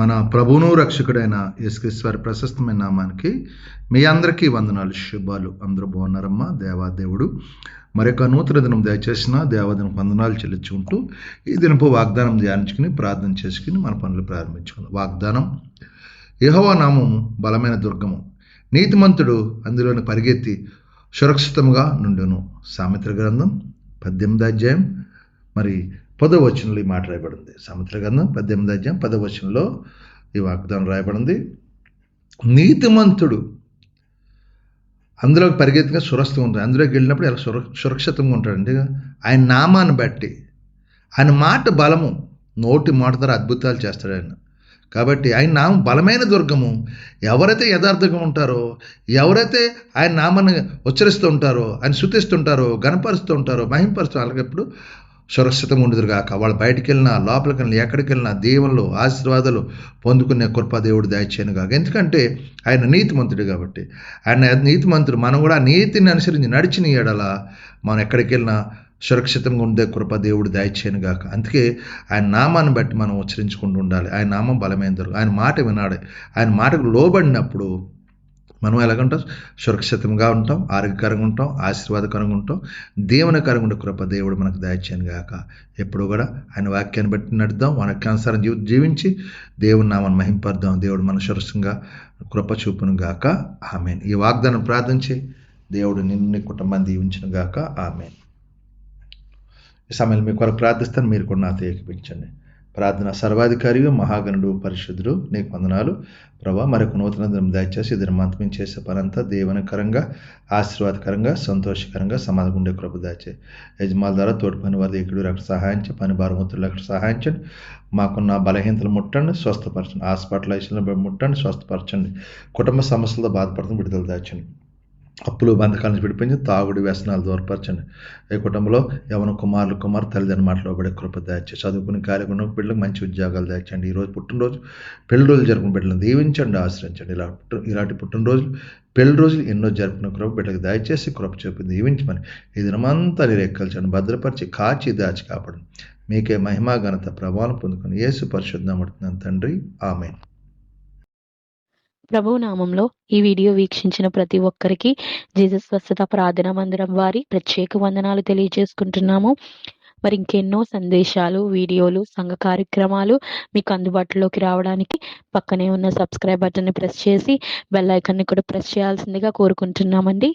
మన ప్రభువును రక్షకుడైన యేసుక్రీస్తు వారి ప్రశస్తమైన నామానికి మీ అందరికీ వందనాలు, శుభాలు. అందరూ బాగున్నారమ్మా? దేవాదేవుడు మరొక నూతన దినం దయచేసిన దేవాదినం వందనాలు చెల్లించుకుంటూ ఈ దినపు వాగ్దానం ధ్యానించుకుని ప్రార్థన చేసుకుని మన పనులు ప్రారంభించుకుందాం. వాగ్దానం: యెహోవా నామము బలమైన దుర్గము, నీతిమంతుడు అందులోని పరిగెత్తి సురక్షితముగా నుండును. సామెతల గ్రంథం 18వ అధ్యాయం 10వ వచనంలో ఈ మాట రాయబడింది. సామెతల గ్రంథం 18వ అధ్యాయం 10వ వచనంలో ఈ వాగ్దానం రాయబడింది. నీతిమంతుడు అందులోకి పరిగెత్తిగా సురక్షితంగా ఉంటాడు. అందులోకి వెళ్ళినప్పుడు ఎలా సురక్షితంగా ఉంటాడండి. ఆయన నామాన్ని బట్టి, ఆయన మాట బలము, నోటి మాట ద్వారా అద్భుతాలు చేస్తాడు ఆయన. కాబట్టి ఆయన నామం బలమైన దుర్గము. ఎవరైతే యథార్థంగా ఉంటారో, ఎవరైతే ఆయన నామాన్ని ఉచ్చరిస్తూ ఉంటారో, ఆయన స్తుతిస్తుంటారో, గణపరుస్తూ ఉంటారో, మహింపరుస్తూ అలాగప్పుడు సురక్షితంగా ఉండదురు కాక. వాళ్ళు బయటికి వెళ్ళినా, లోపలికి వెళ్ళినా, ఎక్కడికి వెళ్ళినా దీవెనలు, ఆశీర్వాదాలు పొందుకునే కృప దేవుడు దయచేయను కాక. ఎందుకంటే ఆయన నీతిమంతుడు కాబట్టి. ఆయన నీతిమంతుడు. మనం కూడా నీతిని అనుసరించి నడిచిన ఎడల మనం ఎక్కడికి వెళ్ళినా సురక్షితంగా ఉండే కృప దేవుడు దయచేయను గాక. అందుకే ఆయన నామాన్ని బట్టి మనం ఉచ్చరించుకుంటూ ఉండాలి. ఆయన నామం బలమైన దొరకు. ఆయన మాట వినాడు. ఆయన మాటకు లోబడినప్పుడు మనం ఎలాగంటాం? సురక్షితంగా ఉంటాం, ఆరోగ్యకరంగా ఉంటాం, ఆశీర్వాదకరంగా ఉంటాం, దేవునికరంగా ఉండే కృప దేవుడు మనకు దయచేయను గాక. ఎప్పుడు కూడా ఆయన వాక్యాన్ని బట్టి నడుద్దాం, వాక్యానుసారం జీవించి దేవుని నామాన్ని మహింపర్దాం. దేవుడు మన సురక్షంగా కృప చూపును గాక. ఆమేన్. ఈ వాగ్దానం ప్రార్థించి దేవుడు నిన్ను కుటుంబాన్ని దీవించును గాక. ఆమేన్. ఈ సమయంలో మీ కొరకు ప్రార్థిస్తాను, మీరు కూడా నాతో ఏకీపించండి. ప్రార్థన. సర్వాధికారి మహాగణుడు పరిశుద్ధుడు నీకు వందనాలు ప్రభా. మరొక నూతన దినం దయచేసి ఇద్దరు మంత్రం చేసే పనంతా దేవునికరంగా, ఆశీర్వాదకరంగా, సంతోషకరంగా, సమాధానం ఉండే కృప దయచే. యజమానుల ద్వారా తోటి పని వారి ఇక్కడ అక్కడ సహాయించి, పని భారమూతులు అక్కడ సహాయించండి. మాకున్న బలహీనతలు ముట్టండి, స్వస్థపరచండి. హాస్పిటలైజేషన్లో ముట్టండి, స్వస్థపరచండి. కుటుంబ సమస్యలతో బాధపడుతున్న విడుదల దాచండి. అప్పులు బంధకాల నుంచి విడిపించి, తాగుడు వ్యసనాలు దూరపరచండి. ఈ కుటుంబంలో యవన కుమారు తల్లిదండ్రుల మాటలో పడే కృప దయచండి. చదువుకుని కార్యక్రమం బిడ్డలకు మంచి ఉద్యోగాలు దయచండి. ఈరోజు పుట్టినరోజు, పెళ్లి రోజులు జరుపుకున్న బిడ్డలను దీవించండి, ఆశ్రయించండి. ఇలాంటి పుట్టినరోజులు, పెళ్లి రోజులు ఎన్నో జరుపుకున్న కృప బిడ్డలకు దయచేసి కృప చూపి దీవించమని ఈ దినమంతా మీరు ఎక్కల్చండి, భద్రపరిచి, కాచి, దాచి కాపాడు. మీకే మహిమా ఘనత ప్రభావం పొందుకొని యేసు పరిశుద్ధమడుతున్నాను తండ్రి. ఆమేన్. ప్రభు నామంలో ఈ వీడియో వీక్షించిన ప్రతి ఒక్కరికి జీసస్ స్వస్థత ప్రార్థనా మందిరం వారి ప్రత్యేక వందనాలు తెలియజేసుకుంటున్నాము. మరి ఇంకెన్నో సందేశాలు, వీడియోలు, సంఘ కార్యక్రమాలు మీకు అందుబాటులోకి రావడానికి పక్కనే ఉన్న సబ్స్క్రైబ్ బటన్ని ప్రెస్ చేసి బెల్ ఐకాన్ని కూడా ప్రెస్ చేయాల్సిందిగా కోరుకుంటున్నామండి.